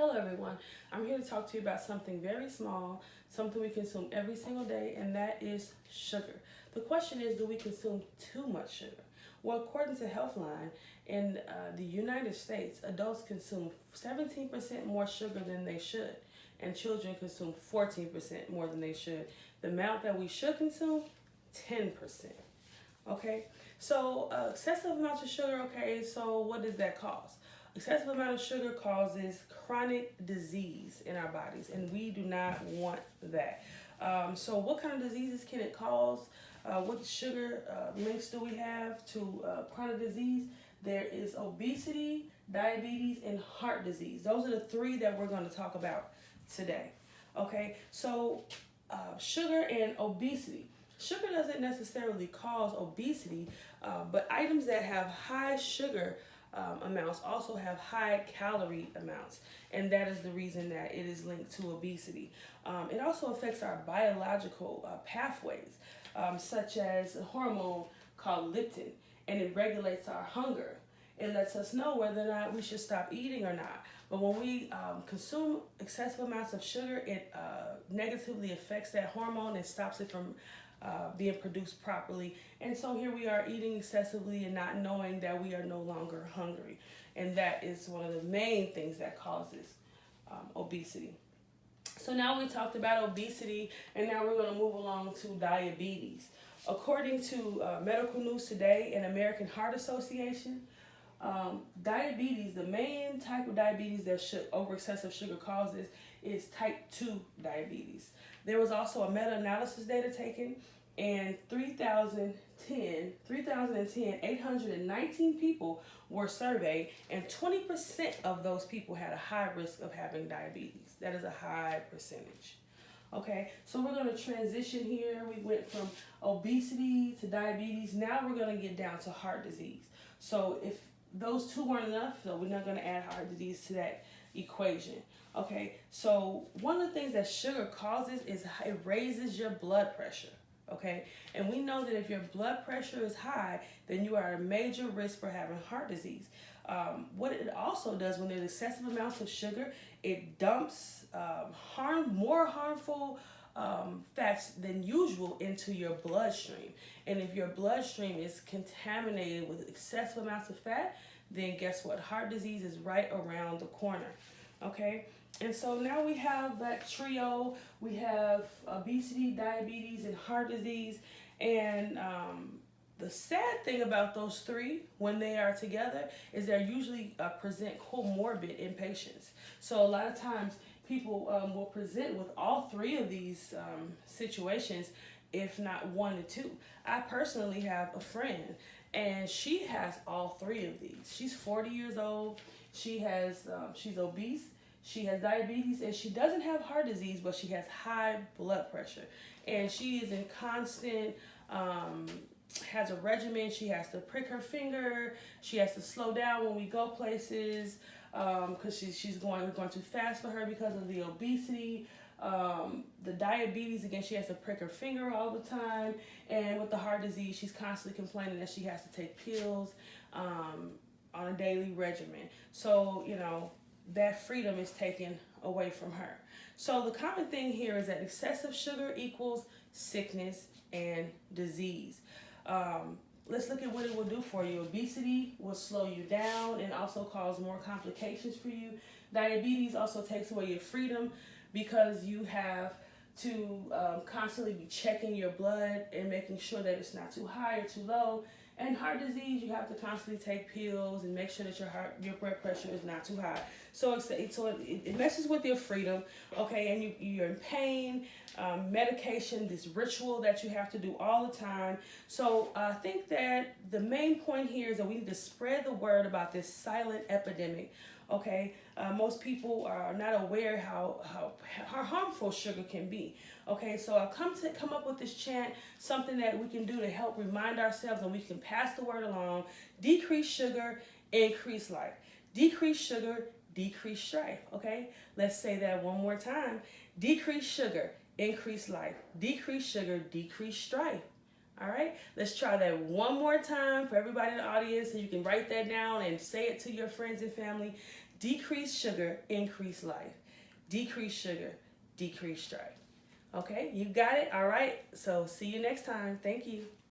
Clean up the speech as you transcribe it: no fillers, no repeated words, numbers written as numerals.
Hello everyone, I'm here to talk to you about something very small, something we consume every single day, and that is sugar. The question is, do we consume too much sugar? Well, according to Healthline, in the United States, adults consume 17% more sugar than they should, and children consume 14% more than they should. The amount that we should consume, 10%. Okay, so excessive amounts of sugar, okay, so what does that cause? Excessive amount of sugar causes chronic disease in our bodies, and we do not want that. So what kind of diseases can it cause? What sugar links do we have to chronic disease? There is obesity, diabetes, and heart disease. Those are the three that we're going to talk about today. Okay, so sugar and obesity. Sugar doesn't necessarily cause obesity, but items that have high sugar amounts also have high calorie amounts, and that is the reason that it is linked to obesity. It also affects our biological pathways, such as a hormone called leptin, and it regulates our hunger. It lets us know whether or not we should stop eating or not. But when we consume excessive amounts of sugar, it negatively affects that hormone and stops it from being produced properly. And so here we are eating excessively and not knowing that we are no longer hungry. And that is one of the main things that causes obesity. So now we talked about obesity, and now we're going to move along to diabetes. According to Medical News Today and American Heart Association, diabetes, the main type of diabetes that over excessive sugar causes is type 2 diabetes. There was also a meta-analysis data taken, and 3,010, 819 people were surveyed, and 20% of those people had a high risk of having diabetes. That is a high percentage. Okay, so we're going to transition here. We went from obesity to diabetes. Now we're going to get down to heart disease. So if those two weren't enough, so we're not going to add heart disease to that equation. Okay, so one of the things that sugar causes is it raises your blood pressure. Okay, and we know that if your blood pressure is high, then you are at a major risk for having heart disease. What it also does when there's excessive amounts of sugar, it dumps more harmful fats than usual into your bloodstream. And if your bloodstream is contaminated with excessive amounts of fat, then guess what? Heart disease is right around the corner. Okay, and so now we have that trio. We have obesity, diabetes, and heart disease. And the sad thing about those three, when they are together, is they usually present comorbid in patients. So a lot of times people will present with all three of these situations, if not one or two. I personally have a friend, and she has all three of these. She's 40 years old. She's obese. She has diabetes, and she doesn't have heart disease, but she has high blood pressure. And she is in constant, has a regimen. She has to prick her finger. She has to slow down when we go places because she's going too fast for her because of the obesity. The diabetes, again, she has to prick her finger all the time. And with the heart disease, she's constantly complaining that she has to take pills on a daily regimen. So, that freedom is taken away from her. So the common thing here is that excessive sugar equals sickness and disease. Let's look at what it will do for you. Obesity will slow you down and also cause more complications for you. Diabetes also takes away your freedom because you have to constantly be checking your blood and making sure that it's not too high or too low. And heart disease, you have to constantly take pills and make sure that your blood pressure is not too high. So it messes with your freedom, okay? And you're in pain, medication, this ritual that you have to do all the time. So I think that the main point here is that we need to spread the word about this silent epidemic. Okay, most people are not aware how harmful sugar can be. Okay, so I've come up with this chant, something that we can do to help remind ourselves, and we can pass the word along. Decrease sugar, increase life. Decrease sugar, decrease strife. Okay, let's say that one more time. Decrease sugar, increase life. Decrease sugar, decrease strife. All right, let's try that one more time for everybody in the audience, so you can write that down and say it to your friends and family. Decrease sugar, increase life. Decrease sugar, decrease strife. Okay, you got it? All right. So see you next time. Thank you.